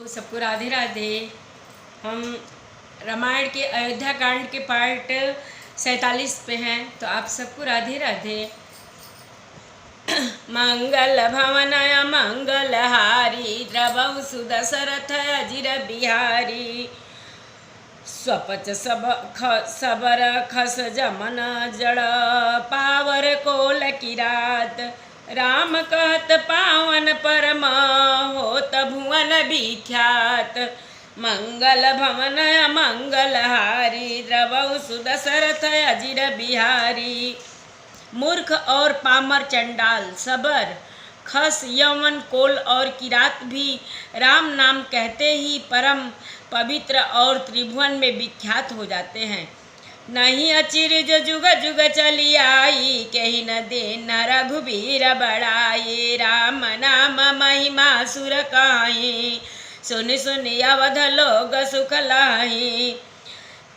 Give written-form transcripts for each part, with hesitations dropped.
सबको राधे राधे। हम रामायण के अयोध्या कांड के पार्ट 47 पे हैं, तो आप सबको राधे राधे। मंगल भवनय मंगलहारी द्रवौ सुदशरथ अजिर बिहारी। स्वपच सबर खस जमन जड़ पावर कोल की रात। राम कहत पावन परम होत भुवन विख्यात। मंगल भवन मंगलहारी द्रवौ सुदशरथ अजिर बिहारी। मूर्ख और पामर चंडाल सबर खस यवन कोल और किरात भी राम नाम कहते ही परम पवित्र और त्रिभुवन में विख्यात हो जाते हैं। नहीं अचिर जो जुग जुग चली आई, कही न दे न रघुबीर बड़ाई। राम नाम महिमा सुर काई, सुन सुन अवध लोग सुख लाई।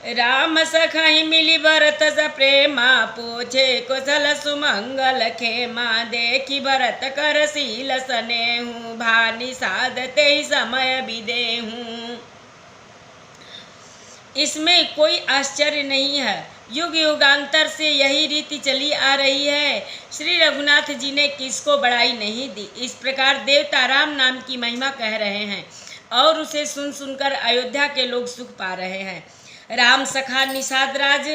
राम सखाई मिली भरत स प्रेमा, पूछे कुशल सुमंगल खेमा। देखी भरत कर शील सनेहू, भानि साधते ही समय बिदेहूँ। इसमें कोई आश्चर्य नहीं है, युग युगांतर से यही रीति चली आ रही है। श्री रघुनाथ जी ने किसको बड़ाई नहीं दी। इस प्रकार देवता राम नाम की महिमा कह रहे हैं और उसे सुन सुनकर अयोध्या के लोग सुख पा रहे हैं। राम सखा निषाद राज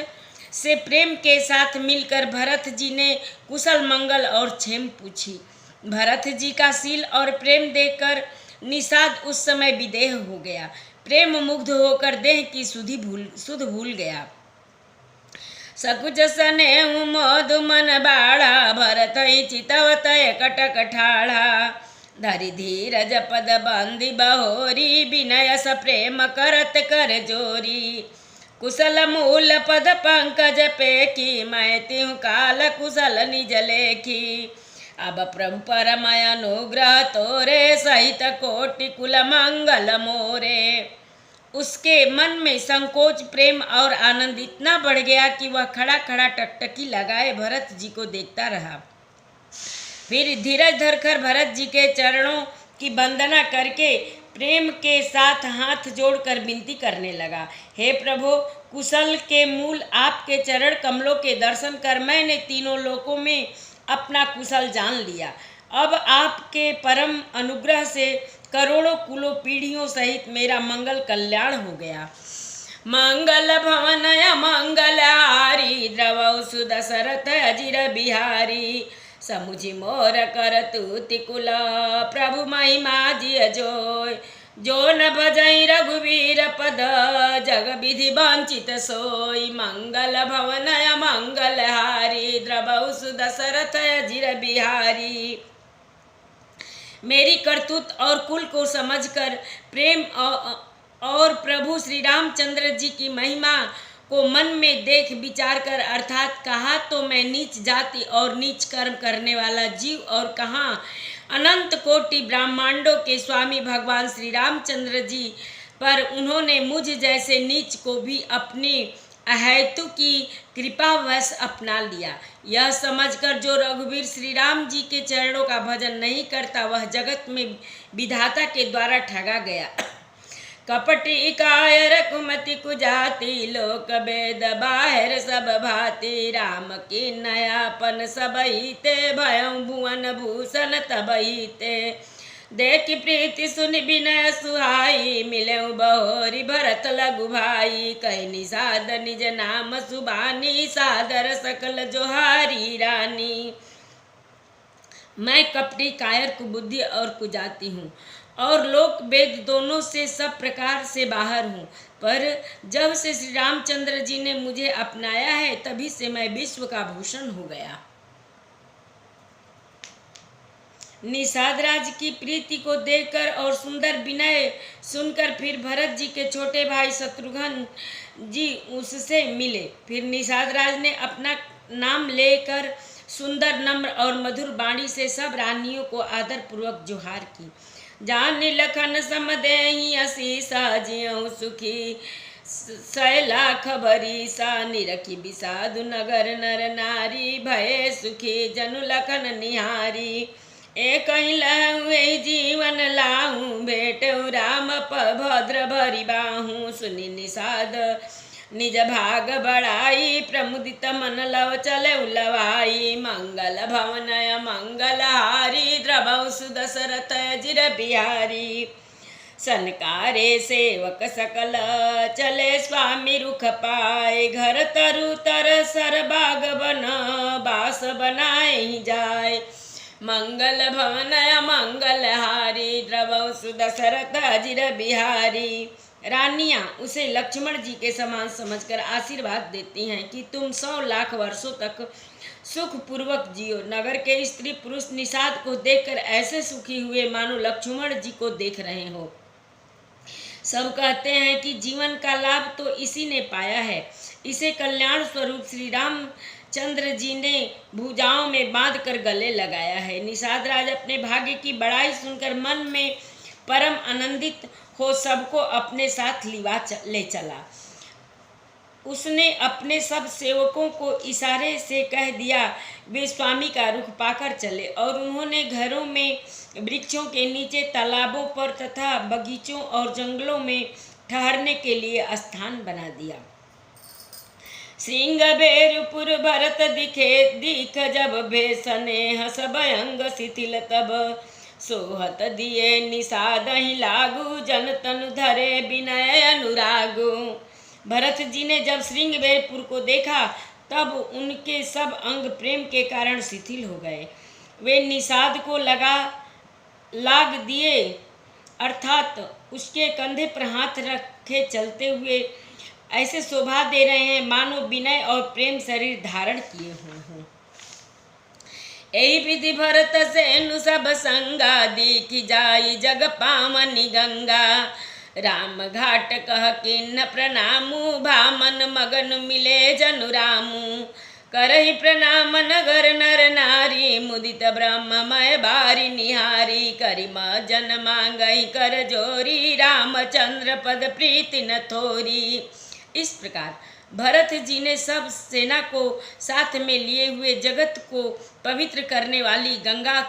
से प्रेम के साथ मिलकर भरत जी ने कुशल मंगल और क्षेम पूछी। भरत जी का शील और प्रेम देखकर निषाद उस समय विदेह हो गया। प्रेम मुग्ध होकर देह की सुध भूल गया। सकुच सनेहु मधु मन बाड़ा, भरत चितवत कटक ठाड़ा। धरि धीरज पद बंदी बहोरी, विनय स प्रेम करत कर जोरी। कुशल मूल पद पंकज पेखी, मैं तिहु काल कुशल निज लेखी। अब प्रभु परमय अनुग्रह तोरे, सहित कोटि कुल मंगल मोरे। उसके मन में संकोच प्रेम और आनंद इतना बढ़ गया कि वह खड़ा खड़ा टकटकी लगाए भरत जी को देखता रहा। फिर धीरज धरकर भरत जी के चरणों की वंदना करके प्रेम के साथ हाथ जोड़कर विनती करने लगा। हे प्रभु, कुशल के मूल आपके चरण कमलों के दर्शन कर मैंने तीनों लोकों में अपना कुशल जान लिया। अब आपके परम अनुग्रह से करोड़ों कुलों पीढ़ियों सहित मेरा मंगल कल्याण हो गया। मंगल भवन मंगलहारी, द्रवौ सुदशरथ अजिर बिहारी। समुझि मोर कर तूति कुल, प्रभु महिमा जिय जोय। जो न भजई रघुवीर पद, जग विधि वंचित सोई। मंगल भवन मंगलहारी, द्रवौ सुदशरथ अजिर बिहारी। मेरी करतूत और कुल को समझकर प्रेम और प्रभु श्री रामचंद्र जी की महिमा को मन में देख विचार कर, अर्थात कहा तो मैं नीच जाति और नीच कर्म करने वाला जीव, और कहाँ अनंत कोटि ब्रह्मांडों के स्वामी भगवान श्री रामचंद्र जी पर उन्होंने मुझ जैसे नीच को भी अपनी अहेतु की कृपावश अपना लिया। यह समझकर जो रघुवीर श्री राम जी के चरणों का भजन नहीं करता, वह जगत में विधाता के द्वारा ठगा गया। कपटी कायर कुमति कुजाति, लोक वेद बाहर सब भाति। राम की नयापन सबहिते, भयं भुवन भूषण तबहिते। देख प्रीति सुन विनय सुहाई, मिलेउ बहोरी भरत लघु भाई। कहि निषाद निज नाम सुबानी, सादर सकल जोहारी रानी। मैं कपटी कायर कुबुद्धि और कुजाति हूँ और लोक वेद दोनों से सब प्रकार से बाहर हूँ, पर जब से श्री रामचंद्र जी ने मुझे अपनाया है, तभी से मैं विश्व का भूषण हो गया। निषाद राज की प्रीति को देखकर और सुंदर विनय सुनकर फिर भरत जी के छोटे भाई शत्रुघ्न जी उससे मिले। फिर निषाद राज ने अपना नाम लेकर सुंदर नम्र और मधुर वाणी से सब रानियों को आदर पूर्वक जोहार की। जान लखन समदेहि असीसा, जियौ सुखी सैलाख बरीसा। निरखी विषादु नगर नर नारी, भये सुखी जनु लखन निहारी। एक ही लहुए जीवन लाहूं, भेटऊ राम भद्र भरी बाहूं। सुनि निषाद निज भाग बढ़ाई, प्रमुदित मन लव चले उलवाई। मंगल भवन मंगल हारी, द्रवौ सुदशरथ अजिर बिहारी। सनकारे सेवक सकल, चले स्वामी रुख पाए। घर तरु तर सर बाग बन, बास बनाए जाए। मंगल भवन मंगल हारी, द्रवौ सुदशरथ अजिर बिहारी। रानियां उसे लक्ष्मण जी के समान समझकर आशीर्वाद देती हैं कि तुम 100 लाख वर्षों तक सुख पूर्वक जियो। नगर के स्त्री पुरुष निषाद को देखकर ऐसे सुखी हुए मानो लक्ष्मण जी को देख रहे हो। सब कहते हैं कि जीवन का लाभ तो इसी ने पाया है। इसे कल्याण स्वरूप श्री राम चंद्र जी ने भुजाओं में बांध कर गले लगाया है। निषाद राज अपने भाग्य की बड़ाई सुनकर मन में परम आनंदित हो सबको अपने साथ ले चला। उसने अपने सब सेवकों को इशारे से कह दिया वे स्वामी का रुख पाकर चले, और उन्होंने घरों में, वृक्षों के नीचे, तालाबों पर तथा बगीचों और जंगलों में ठहरने के लिए स्थान बना दिया। श्रृंग बेरुपुर भरत दिख जब भेसने सब अंग शिथिल तब, सोहत दिए निषाद ही लागू, जन तनु धरे विनय अनुरागु। भरत जी ने जब श्रृंगबेरपुर को देखा तब उनके सब अंग प्रेम के कारण शिथिल हो गए। वे निषाद को लाग दिए, अर्थात उसके कंधे पर हाथ रखे चलते हुए ऐसे शोभा दे रहे हैं मानो विनय और प्रेम शरीर धारण किए हुए हों। यही विधि भरत सेनु सब संगा, दीखी जाई जग पावनी गंगा। राम घाट कह किन्न प्रणामु, भामन मगन मिले जनु रामु। करहि प्रणाम नगर नर नारी, मुदित ब्रह्ममय बारी निहारी। करिम जन मांगई कर जोरी, रामचंद्र पद प्रीति न थोरी। इस प्रकार भरत जी ने सब सेना को साथ में लिए हुए जगत को पवित्र करने वाली गंगा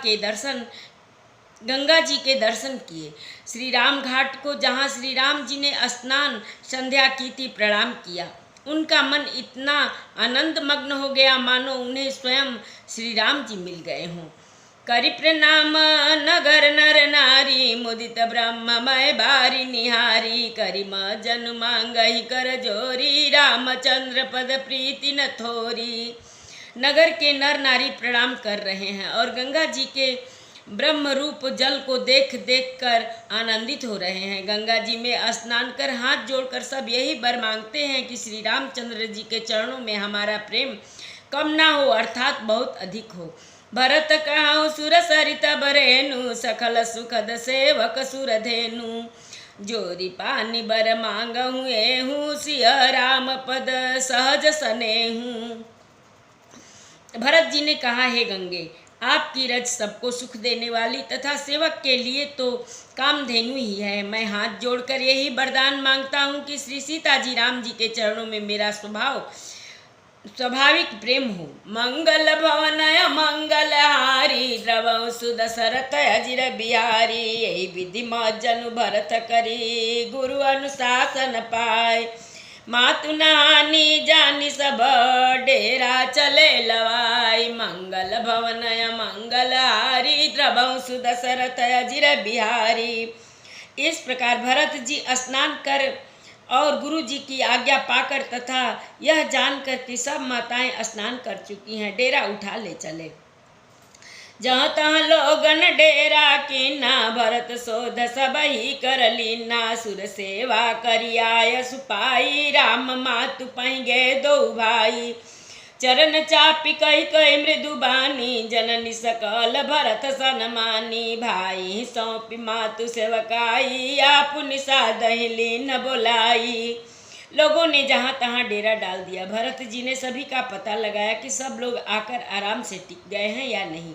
जी के दर्शन किए। श्री राम घाट को, जहाँ श्री राम जी ने स्नान संध्या की थी, प्रणाम किया। उनका मन इतना आनंद मग्न हो गया मानो उन्हें स्वयं श्री राम जी मिल गए हों। करि प्रणाम नगर नर नारी, मुदित ब्रह्ममय बारी निहारी। करिम जन मांगहि कर जोरी, रामचंद्र पद प्रीति न थोरी। नगर के नर नारी प्रणाम कर रहे हैं और गंगा जी के ब्रह्म रूप जल को देख देख कर आनंदित हो रहे हैं। गंगा जी में स्नान कर हाथ जोड़कर सब यही वर मांगते हैं कि श्री रामचंद्र जी के चरणों में हमारा प्रेम कम ना हो, अर्थात बहुत अधिक हो। भरत कहूँ सुर सरित बरेनु, सकल सुखद सेवक सुर धेनु। जोरी पानी बर मांगहूँ एहूँ, सिया राम पद सहज सनेहूँ। भरत जी ने कहा, हे गंगे, आपकी रज सबको सुख देने वाली तथा सेवक के लिए तो कामधेनु ही है। मैं हाथ जोड़कर यही वरदान मांगता हूँ कि श्री सीता जी राम जी के चरणों में मेरा स्वाभाविक प्रेम हो। मंगल भवन मंगल हारी, द्रवौ सुदशरथ अजिर बिहारी। यही विधि जनु भरत करी, गुरु अनुशासन पाए। मातु नहानी जानी सब, डेरा चले लवाई। मंगल भवन मंगल हारी, द्रवौ सुदशरथ अजिर बिहारी। इस प्रकार भरत जी स्नान कर और गुरु जी की आज्ञा पाकर तथा यह जानकर कि सब माताएं स्नान कर चुकी हैं, डेरा उठा ले चले। जहाँ तहाँ लोगन डेरा कीना, भरत शोध सब ही कर लीना। सुर सेवा करियाय सुपाई, राम मातु पहिगे दो भाई। चरण चापी कही कही मृदु बानी, जननी सकल भरत सनमानी। भाई सौंपी मातु सेवकाई, आप निषाद ही लीन बोलाई। लोगों ने जहाँ तहाँ डेरा डाल दिया। भरत जी ने सभी का पता लगाया कि सब लोग आकर आराम से टिक गए हैं या नहीं।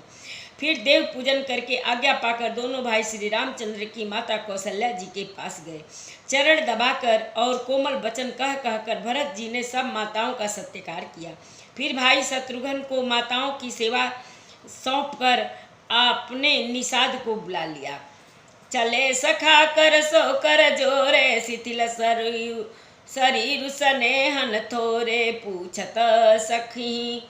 फिर देव पूजन करके आज्ञा पाकर दोनों भाई श्री रामचंद्र की माता कौशल्या जी के पास गए। चरण दबाकर और कोमल वचन कह कहकर भरत जी ने सब माताओं का सत्कार किया। फिर भाई शत्रुघ्न को माताओं की सेवा सौंपकर आपने निषाद को बुला लिया। चले सखा कर सो कर जोरे, शिथिल शरीर स्नेहन थोरे, पूछत सखी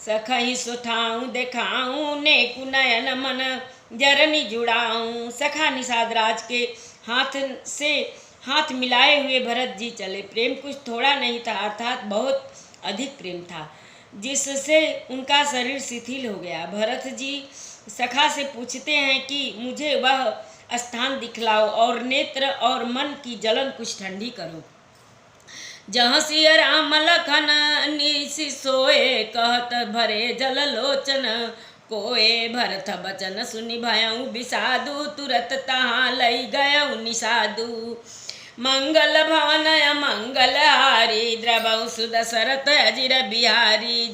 सखही सुठाऊं देखाऊं, नेकु नयन मन जरनी जुड़ाऊं। सखा निषाद राज के हाथ से हाथ मिलाए हुए भरत जी चले। प्रेम कुछ थोड़ा नहीं था, अर्थात बहुत अधिक प्रेम था, जिससे उनका शरीर शिथिल हो गया। भरत जी सखा से पूछते हैं कि मुझे वह स्थान दिखलाओ और नेत्र और मन की जलन कुछ ठंडी करो, जहाँ सिया राम लखन निसि सोए, कहत भरे जल लोचन कोए। भरत बचन सुनि भयउ विषादु, तुरत तहाँ लई गयउ निषादु। मंगल भवन मंगल हारी, द्रवउ सुदशरथ अजिर बिहारी।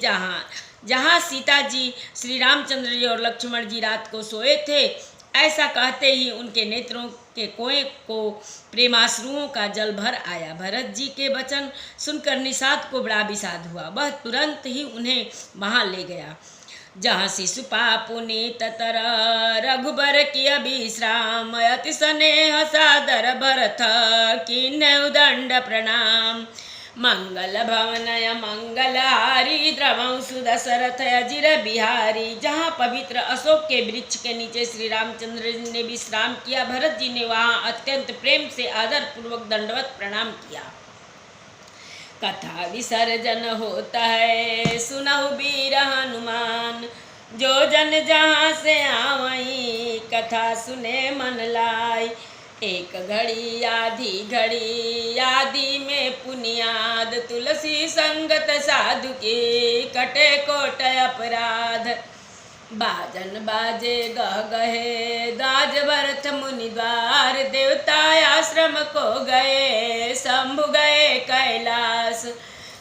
जहाँ सीता जी, श्री रामचंद्र जी और लक्ष्मण जी रात को सोए थे, ऐसा कहते ही उनके नेत्रों के कुएं को प्रेमाश्रुओं का जल भर आया। भरत जी के वचन सुनकर निषाद को बड़ा विषाद हुआ। वह तुरंत ही उन्हें वहां ले गया जहाँ शिशुपा पुनीत तर, रघुबर की अभिश्राम। अति स्नेह सादर भरत कीन्हु दंड प्रणाम। मंगल भवनय मंगल हारी, द्रवउ सुदशरथ अजिर बिहारी। जहाँ पवित्र अशोक के वृक्ष के नीचे श्री रामचंद्र जी ने विश्राम किया, भरत जी ने वहाँ अत्यंत प्रेम से आदर पूर्वक दंडवत प्रणाम किया। कथा विसर्जन होता है, सुनहु वीर हनुमान। जो जन जहाँ से आवई, कथा सुने मन लाई। एक घड़ी आधी में पुनियाद, तुलसी संगत साधु के कटे कोट अपराध। बाजन बाजे गह गहे, दाज भरत मुनि द्वार। देवता आश्रम को गए, शंभु गए कैलाश।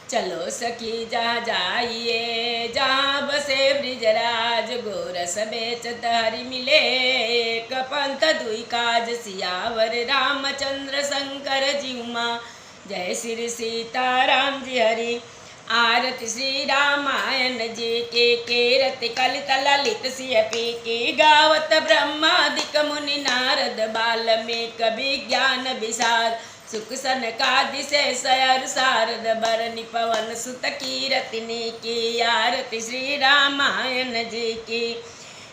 चलो सखी जहाँ जाइए, जहाँ बसे ब्रिजराज। गोरस बेचत हरि मिले, एक पंथ दुई काज। सियावर रामचंद्र शंकर जी उमा, जय श्री सीताराम जी हरि। आरती श्री रामायण जी के कीरति कलित ललित सियपी की। गावत ब्रह्मादिक मुनि नारद, बाल्मीक विज्ञान विशारद। सुख सनकादि शेषर शारद, बरनि पवन सुत कीरतिनी की। आरती श्री रामायण जी की।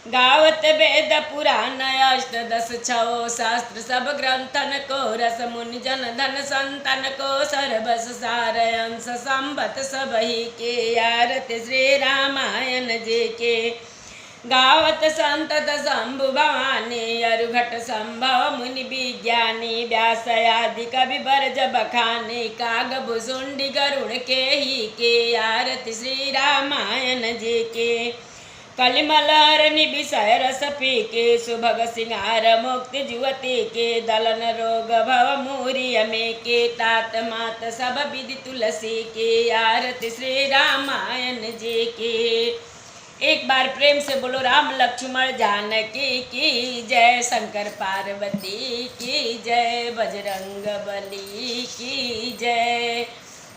गावत वेद पुराण अष्टदश छो शास्त्र, सब ग्रंथन को रस। मुनि जन धन संतन को, सर्वस सार अंश संबत सबही के। आरती श्री रामायण जी के। गावत संतत शंभु भवानी, अरुघट संभव मुनि विज्ञानी। व्यास आदि कवि बरज बखानी, काग भुसुंडी गरुड़ के ही के। आरती श्री रामायण जी के। कलिमलहर निबिषय रस पीके, सुभग सिंगार मुक्ति जुवती के। दलन रोग भव मूरी अमे के, तात मात सब विधि तुलसी के। आरती श्री रामायण जी के। एक बार प्रेम से बोलो राम लक्ष्मण जानकी की जय। शंकर पार्वती की जय, बजरंग बली की जय।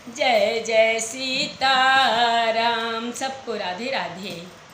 जय जय सीताराम। सबको राधे राधे।